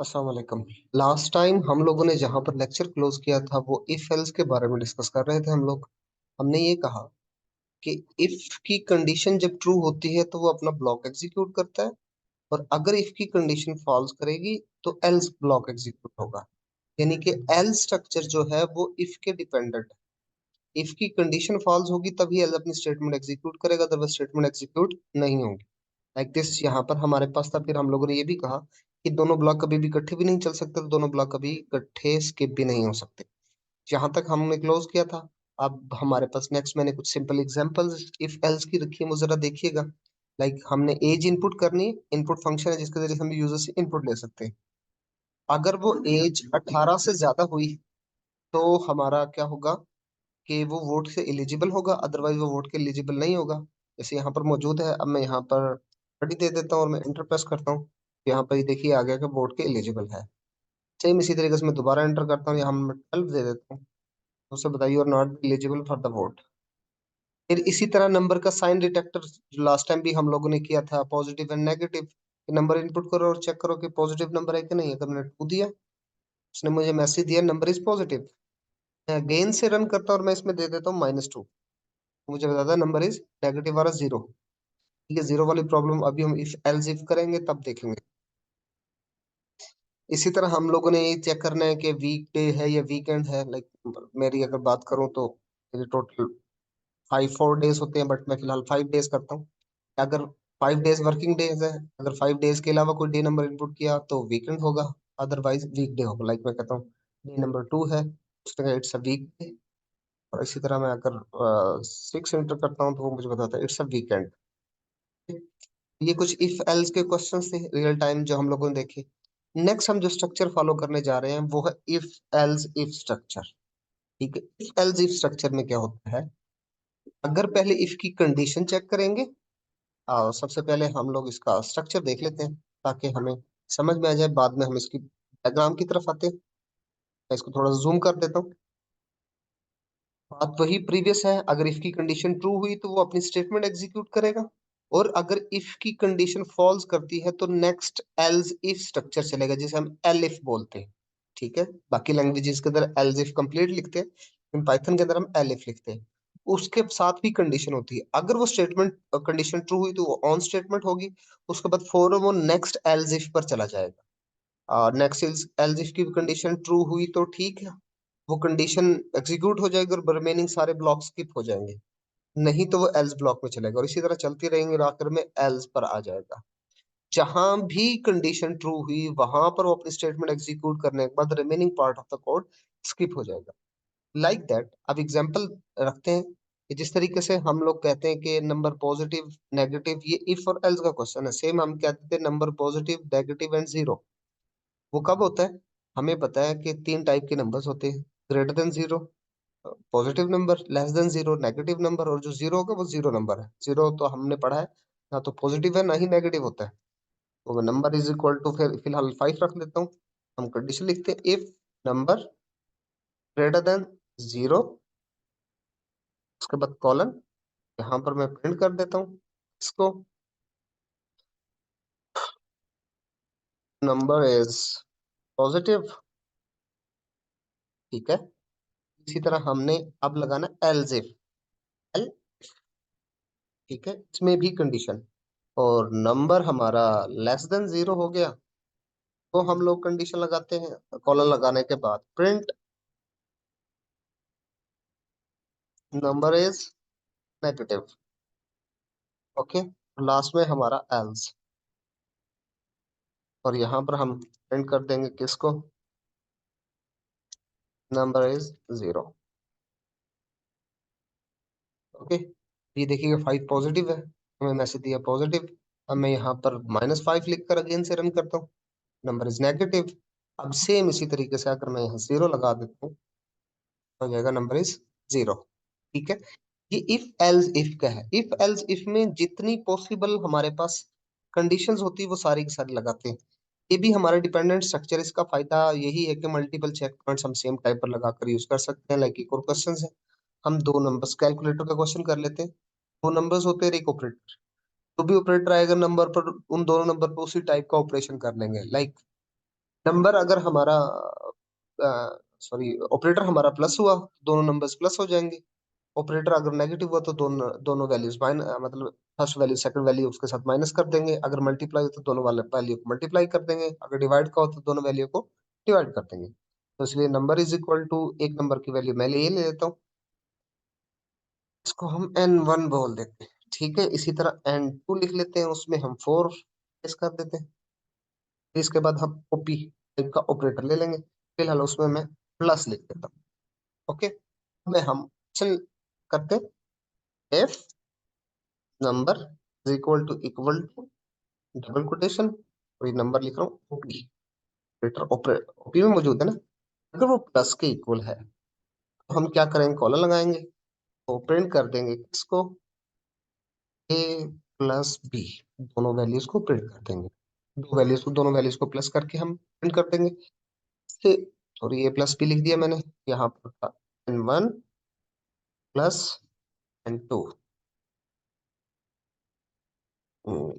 अस्सलाम वालेकुम। Last time हम लोगों ने जहां पर लेक्चर क्लोज किया था वो इफ एल्स के बारे में डिस्कस कर रहे थे हम लोग। हमने ये कहा कि इफ की कंडीशन जब ट्रू होती है तो वो अपना ब्लॉक एग्जीक्यूट करता है, और अगर इफ की कंडीशन फॉल्स करेगी तो एल्स ब्लॉक एग्जीक्यूट होगा। यानी कि एल स्ट्रक्चर जो है वो इफ के डिपेंडेंट है। इफ की कंडीशन फॉल्स होगी तभी एल अपनी स्टेटमेंट एग्जीक्यूट करेगा, अदरवाइज स्टेटमेंट एग्जीक्यूट नहीं होगी। लाइक दिस यहाँ पर हमारे पास था। फिर हम लोगों ने ये भी कहा कि दोनों ब्लॉक कभी भी इकट्ठे भी नहीं चल सकते, तो दोनों ब्लॉक कभी इकट्ठे स्किप भी नहीं हो सकते। जहां तक हमने क्लोज किया था। अब हमारे पास नेक्स्ट मैंने कुछ सिंपल एग्जांपल्स इफ एल्स की रखी है, वो जरा देखिएगा। लाइक हमने एज इनपुट करनी है, इनपुट फंक्शन है जिसके जरिए हम यूजर से इनपुट ले सकते हैं। अगर वो एज 18 से ज्यादा हुई तो हमारा क्या होगा कि वो वोट से एलिजिबल होगा, अदरवाइज वो वोट के एलिजिबल नहीं होगा। जैसे यहाँ पर मौजूद है, अब मैं यहाँ पर 30 दे देता हूँ और मैं इंटर प्रेस करता हूँ। यहाँ पर ये देखिए आ गया कि वोट के एलिजिबल है। सेम इसी तरीके से मैं दोबारा एंटर करता हूँ, यहाँ मैं 12 दे देता हूँ। उससे बताइए और not eligible for the vote. फिर इसी तरह नंबर का साइन डिटेक्टर जो लास्ट टाइम भी हम लोगों ने किया था, positive and negative. Number input करो और चेक करो कि पॉजिटिव नंबर है कि नहीं है। तो मैंने 2 दिया, उसने मुझे मैसेज दिया नंबर इज पॉजिटिव। मैं अगेन से रन करता हूँ और मैं इसमें दे देता हूँ -2। मुझे बताता है नंबर इज नेगेटिव वाला 0। ठीक है, 0 वाली प्रॉब्लम अभी हम इफ एल्स इफ करेंगे तब देखेंगे। इसी तरह हम लोगों ने ये चेक करना है कि वीक डे है या वीकेंड है। लाइक मेरी अगर बात करूं तो मेरे टोटल 4 डेज होते हैं, बट मैं फिलहाल 5 डेज करता हूँ। अगर 5 डेज वर्किंग डेज है, अगर 5 डेज के अलावा कोई डे नंबर इनपुट किया तो वीकेंड होगा, अदरवाइज वीक डे होगा। लाइक मैं कहता हूँ डे नंबर 2 है, उसने कहा इट्स अ वीक डे। और इसी तरह मैं अगर 6 एंटर करता हूँ तो वो मुझे बताता है इट्स अ वीकेंड। ये कुछ इफ एल्स के क्वेश्चन थे रियल टाइम जो हम लोगों ने देखे। नेक्स्ट हम जो स्ट्रक्चर फॉलो करने जा रहे हैं वो है इफ एल्स इफ स्ट्रक्चर। ठीक है, इफ एल्स इफ स्ट्रक्चर में क्या होता है, अगर पहले इफ की कंडीशन चेक करेंगे। सबसे पहले हम लोग इसका स्ट्रक्चर देख लेते हैं ताकि हमें समझ में आ जाए, बाद में हम इसकी डायग्राम की तरफ आते हैं। मैं इसको थोड़ा जूम कर देता हूँ। बात वही प्रीवियस है, अगर इफ की कंडीशन ट्रू हुई तो वो अपनी स्टेटमेंट एग्जीक्यूट करेगा, और अगर इफ की कंडीशन फॉल्स करती है तो नेक्स्ट एल्स इफ स्ट्रक्चर चलेगा जिसे हम एल इफ बोलते हैं। ठीक है, बाकी लैंग्वेजेस के अंदर एल्स इफ कंप्लीट लिखते हैं, लेकिन पाइथन के अंदर हम एल इफ लिखते हैं। उसके साथ भी कंडीशन होती है, अगर वो स्टेटमेंट कंडीशन ट्रू हुई तो वो ऑन स्टेटमेंट होगी। उसके बाद फौरन वो नेक्स्ट एल्स इफ पर चला जाएगा। नेक्स्ट एल्स इफ की कंडीशन ट्रू हुई तो ठीक है, वो कंडीशन एग्जीक्यूट हो जाएगी और रिमेनिंग सारे ब्लॉक स्किप हो जाएंगे। नहीं तो वो एल्स ब्लॉक में चलेगा, और इसी तरह चलती रहेंगे और आखिर में एल्स पर आ जाएगा। जहां भी कंडीशन ट्रू हुई वहां पर वो अपनी स्टेटमेंट एग्जीक्यूट करने के बाद remaining part of the code skip हो जाएगा। लाइक दैट अब एग्जांपल रखते हैं कि जिस तरीके से हम लोग कहते हैं कि नंबर पॉजिटिव नेगेटिव, ये इफ और एल्स का क्वेश्चन है। सेम हम कहते थे नंबर पॉजिटिव नेगेटिव एंड 0। वो कब होता है, हमें पता है कि 3 टाइप के नंबर्स होते हैं, greater than 0, positive number, less than 0 negative number, और जो 0 होगा वो 0 नंबर है। 0 तो हमने पढ़ा है ना, तो पॉजिटिव है ना ही नेगेटिव होता है। तो नंबर इज इक्वल टू, फिर फिलहाल 5 रख लेता हूँ। हम कंडीशन लिखते हैं इफ नंबर ग्रेटर देन 0, उसके बाद कॉलन, यहाँ पर मैं प्रिंट कर देता हूँ इसको, नंबर इज पॉजिटिव। ठीक है, इसी तरह हमने अब लगाना एल्स इफ एल। ठीक है, इसमें भी कंडीशन, और नंबर हमारा लेस देन 0 हो गया तो हम लोग कंडीशन लगाते हैं, कॉलन लगाने के बाद print number is negative. Okay, last में हमारा एल्स, और यहाँ पर हम प्रिंट कर देंगे किसको, नंबर इज 0। ओके, ये देखिएगा 5 पॉजिटिव है, हमें मैसेज दिया पॉजिटिव। अब मैं यहाँ पर -5 लिख कर अगेन से रन करता हूँ, नंबर इज नेगेटिव। अब सेम इसी तरीके से अगर मैं यहाँ 0 लगा देता हूँ तो हो जाएगा नंबर इज 0। ठीक है, ये इफ एल्स इफ का है। इफ एल्स इफ में जितनी पॉसिबल हमारे पास कंडीशंस होती है वो सारी की सारी लगाते हैं। ये भी हमारा डिपेंडेंट स्ट्रक्चर, इसका फायदा यही है कि मल्टीपल चेक पॉइंट्स हम सेम टाइप पर लगाकर यूज कर सकते हैं। लाइक एक और क्वेश्चन है, हम दो नंबर्स कैलकुलेटर का क्वेश्चन कर लेते हैं। दो नंबर्स होते हैं, एक ऑपरेटर। जो भी ऑपरेटर आएगा नंबर पर, उन दोनों नंबर पर उसी टाइप का ऑपरेशन कर लेंगे। लाइक नंबर अगर हमारा सॉरी ऑपरेटर हमारा प्लस हुआ, दोनों नंबर्स प्लस हो जाएंगे। ऑपरेटर अगर नेगेटिव हुआ तो दोनों दोनों वैल्यूज मतलब फर्स्ट वैल्यू सेकंड वैल्यू उसके साथ माइनस कर देंगे। अगर मल्टीप्लाई हो तो दोनों वाले वैल्यू को मल्टीप्लाई कर देंगे। अगर डिवाइड का हो तो दोनों वैल्यू को डिवाइड कर देंगे। तो इसलिए नंबर इज इक्वल टू, एक नंबर की वैल्यू मैं ये ले लेता हूँ, इसको हम n1 बोल देते हैं। ठीक है, इसी तरह n2 लिख लेते हैं, उसमें हम 4 प्लेस कर देते हैं। फिर इसके बाद हम ओपी टाइप का ऑपरेटर ले लेंगे। फिलहाल उसमें मैं प्लस लिख देता हूँ। ओके, में हम चल करते हैं F number is equal to double quotation, और ये नंबर लिख रहा हूँ ओपी, ऑपरेटर ओपी में मौजूद है ना। अगर वो प्लस के इक्वल है तो हम क्या करेंगे, कॉलम लगाएंगे, तो प्रिंट कर देंगे इसको ए प्लस बी, दोनों वैल्यूज को प्रिंट कर देंगे। दोनों वैल्यूज को प्लस करके हम प्रिंट कर देंगे। से सॉरी, ए प्लस बी लिख दिया मैंने, यहाँ पर था n1 प्लस n2।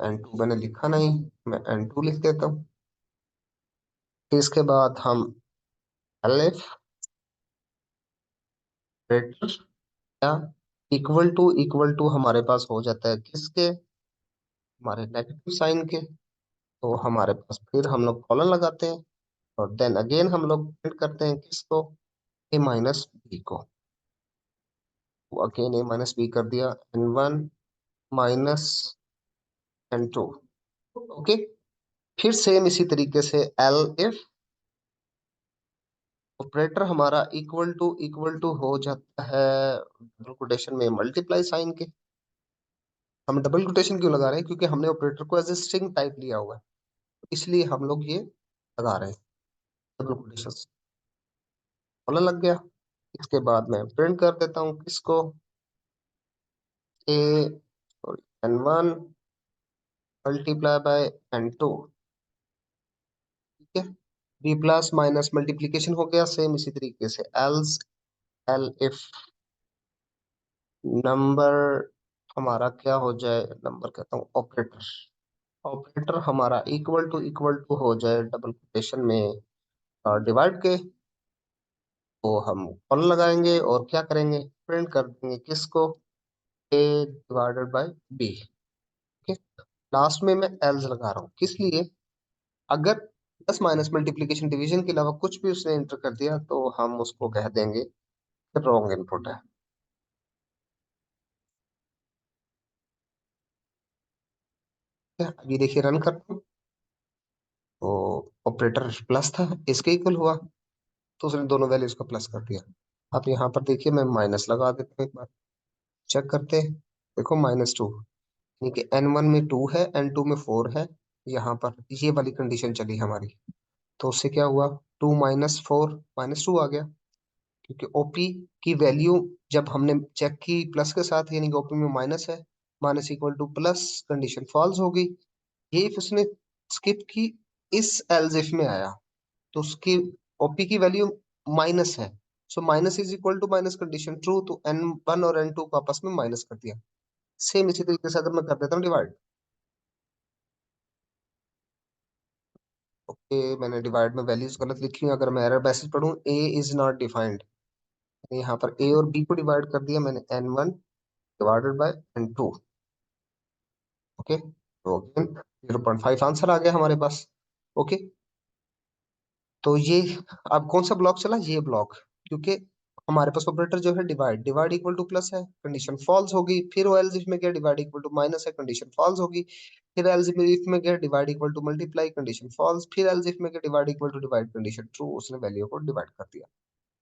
n2 मैंने लिखा नहीं, मैं n2 लिख देता हूँ। फिर इसके बाद हम एलिफ ग्रेटर या इक्वल टू हमारे पास हो जाता है किसके, हमारे नेगेटिव साइन के। तो हमारे पास फिर हम लोग कॉलन लगाते हैं, और देन अगेन हम लोग प्रिंट करते हैं किसको, ए माइनस बी को। तो अगेन ए माइनस बी कर दिया, n1 माइनस n2। ओके, फिर सेम इसी तरीके से एल इफ ऑपरेटर हमारा इक्वल टू हो जाता है डबल कोटेशन में मल्टीप्लाई साइन के। हम डबल कोटेशन क्यों लगा रहे हैं, क्योंकि हमने ऑपरेटर को एज ए स्ट्रिंग टाइप लिया हुआ है, इसलिए हम लोग ये लगा रहे हैं डबल कोटेशन। कॉलन लग गया। इसके बाद मैं प्रिंट कर देता हूँ किसको, ए n1 मल्टीप्लाई बाय n2। ठीक है, बी प्लस माइनस मल्टीप्लीकेशन हो गया, सेम इसी तरीके से एल्स एल इफ नंबर हमारा क्या हो जाए, नंबर कहता हूँ ऑपरेटर, ऑपरेटर हमारा इक्वल टू हो जाए डबल कोटेशन में डिवाइड के। तो हम कॉलन लगाएंगे और क्या करेंगे, प्रिंट कर देंगे किसको, A divided by B. Okay, last में मैं एल्स लगा रहा हूँ किस लिए, अगर प्लस माइनस मल्टीप्लीकेशन डिवीजन के अलावा कुछ भी उसने एंटर कर दिया तो हम उसको कह देंगे रॉन्ग इनपुट है। ठीक है, अभी देखिए रन करते हैं, तो ऑपरेटर प्लस था, इसके इक्वल हुआ, तो उसने दोनों वैल्यूज को प्लस कर दिया। अब यहाँ पर देखिए मैं माइनस लगा देता हूँ एक बार, चेक करते हैं। देखो -2, यानी कि n1 में 2 है, n2 में 4 है। यहाँ पर ये वाली कंडीशन चली हमारी, तो उससे क्या हुआ, 2 माइनस 4 -2 आ गया। क्योंकि ओपी की वैल्यू जब हमने चेक की प्लस के साथ, यानी कि ओपी में माइनस है, minus equal to plus, condition false हो गई। ये if उसने स्किप की, इस एल्स इफ में आया, तो उसकी ओपी की वैल्यू माइनस है। So minus is equal to minus, condition true, तो n1 और n2 को आपस में माइनस कर दिया। सेम इसी तरीके से अगर मैं कर देता हूँ डिवाइड, ओके मैंने डिवाइड में वैल्यूज गलत लिखी हुई, अगर मैं एरर मैसेज पढ़ूं ए इज नॉट डिफाइंड, यहाँ पर ए और बी को डिवाइड कर दिया मैंने, n1 divided by n2। Okay, तो अगेन 0.5 आंसर आ गया हमारे पास। ओके, तो ये अब कौन सा ब्लॉक चला, ये ब्लॉक, क्योंकि हमारे पास ऑपरेटर जो है divide, divide equal to plus है, कंडीशन फॉल्स होगी। फिर वो एल्स इफ में गया, डिवाइड इक्वल टू माइनस है, कंडीशन फॉल्स होगी। फिर एल्स इफ में गया, divide equal to multiply, condition false. फिर एल्स इफ में गया, divide equal to divide, condition true, उसने वैल्यू को डिवाइड कर दिया।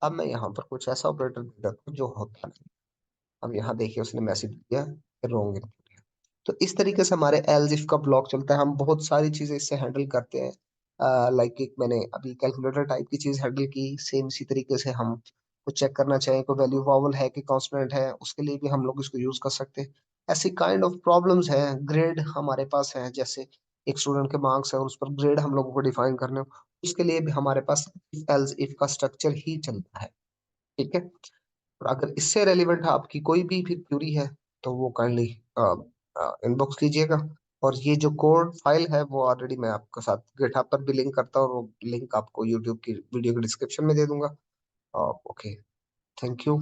अब मैं यहाँ पर कुछ ऐसा ऑपरेटर दे देता हूँ जो होता नहीं। अब यहाँ देखिए उसने मैसेज दिया रॉन्ग इनपुट। तो इस तरीके से हमारे एलजिफ का ब्लॉक चलता है, हम बहुत सारी चीजें इससे हैंडल करते हैं। लाइक एक मैंने अभी कैलकुलेटर टाइप की चीज हैंडल की, सेम इसी तरीके से हम कुछ चेक करना चाहें कोई वैल्यू वावल है कि कांस्टेंट है, उसके लिए भी हम लोग इसको यूज कर सकते हैं। ऐसी काइंड ऑफ प्रॉब्लम्स हैं। ग्रेड हमारे पास है, जैसे एक स्टूडेंट के मार्क्स है और उस पर ग्रेड हम लोगों को डिफाइन करने हो, उसके लिए भी हमारे पास एल्स इफ का स्ट्रक्चर ही चलता है। ठीक है, और अगर इससे रेलिवेंट आपकी कोई भी फिर क्यूरी है तो वो काइंडली इनबॉक्स कीजिएगा, और ये जो कोड फाइल है वो ऑलरेडी मैं आपके साथ गिटहब पर भी लिंक करता हूँ, और वो लिंक आपको यूट्यूब की वीडियो के डिस्क्रिप्शन में दे दूंगा। Okay, thank you.